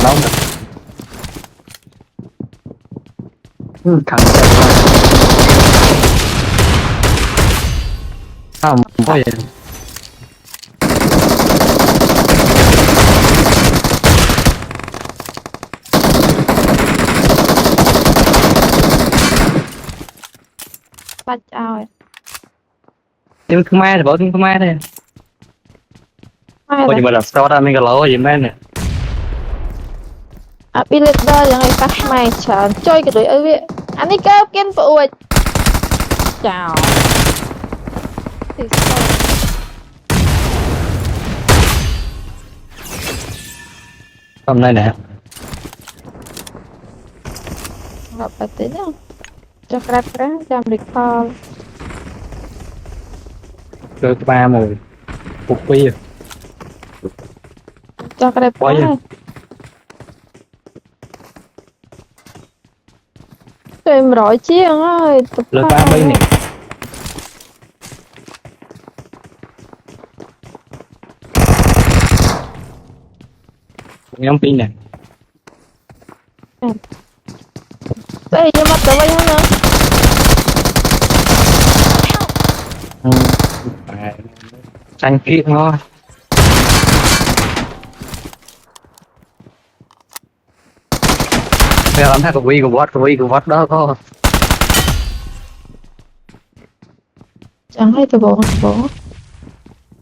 nóng thằng chạy không có gì bắt ao tiếng Khmer thì bảo tiếng Khmer đây mai ôi nhưng mà là sao ra mình cái lỗ gì mấy nè leader yang ai pas maiច្រើនចុយក៏ដូចអីវាអានេះកើគិនប្រួយចោលទីស្ទោ hôm nay nè ngập ở tí nữa cho crap ra cho recall cơ ba mùi phục quy cho crap quá ra em rọi chiên ơi tục lượt ba mươi nè nhóm pin nè đây nhưng mà tụi bay nữa xanh kia thôi bây giờ làm thay của quy của bot đó có chẳng hay tụi bộ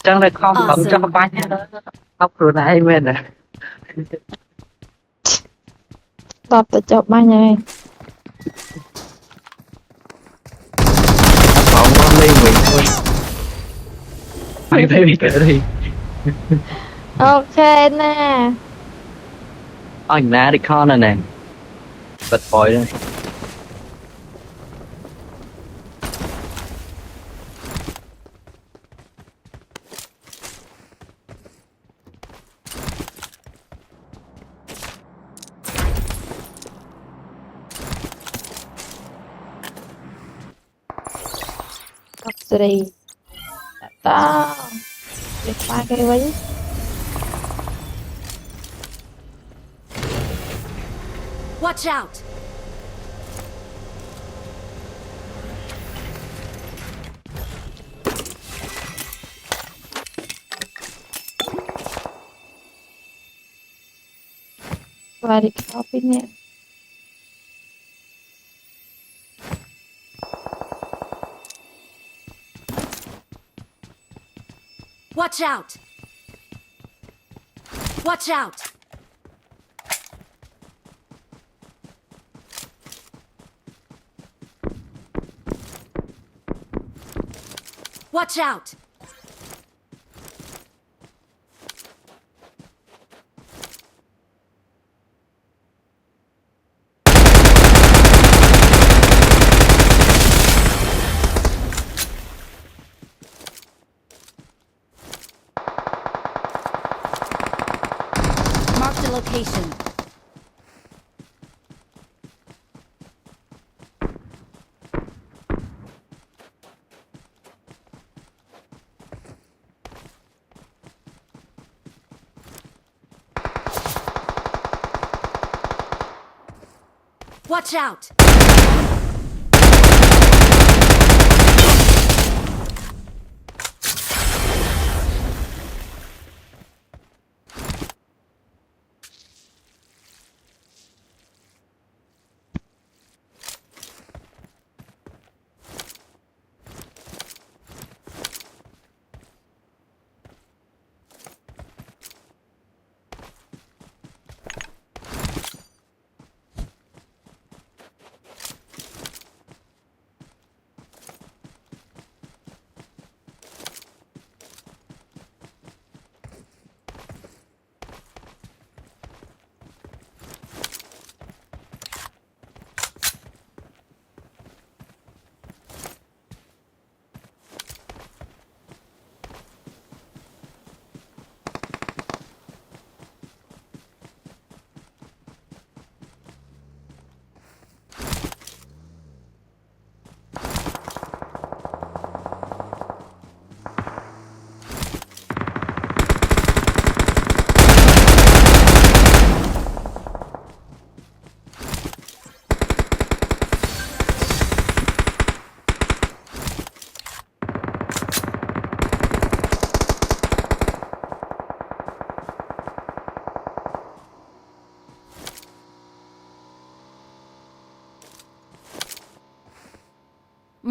chẳng đây không cầm cho ba nhá đó khóc rồi này bên nè tập tự chụp ba nhà bọn con ly nguyện thôi anh thấy bị kể đi ok nè anh nè đi con này nè bật bội đây tập gì ta được ba cái với Watch out! và đi copy nè Watch out! Watch out! Watch out! Mark the location. Watch out!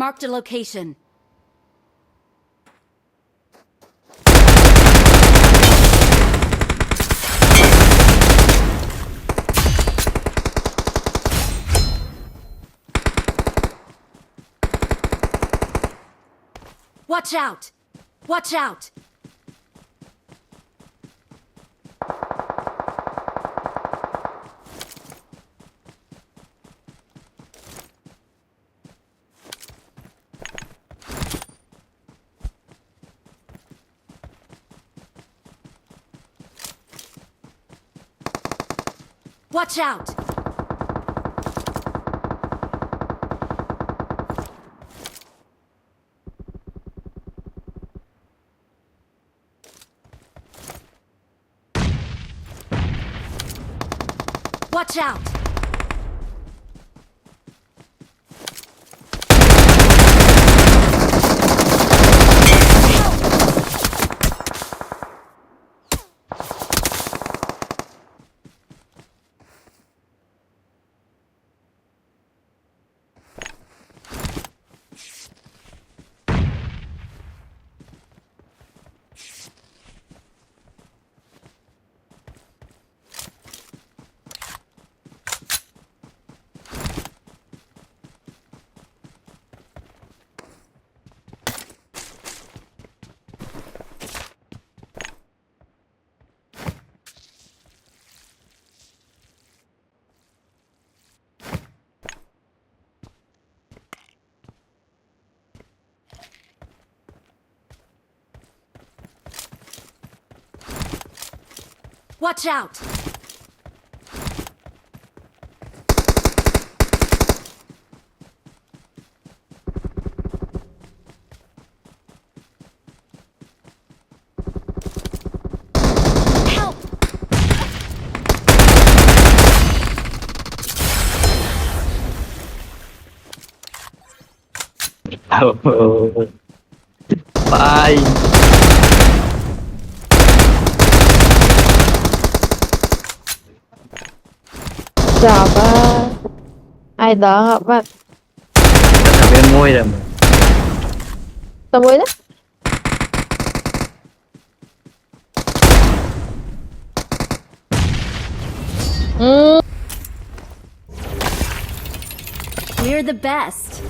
Marked a location. Watch out! Watch out! Watch out! Watch out! Watch out! Help! Bye. Chào ba. Ai đó hả bạn? Rất là bên môi rồi mà. Tao mới đó. We're the best.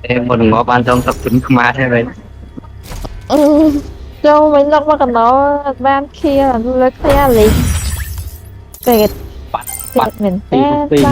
Em mình ngó ban trong tập tính mà thế vậy. Châu mình lọc mà cần nó ban kia là lấy xe liền. Kẹt. Bắt Kẹt mình tìm té.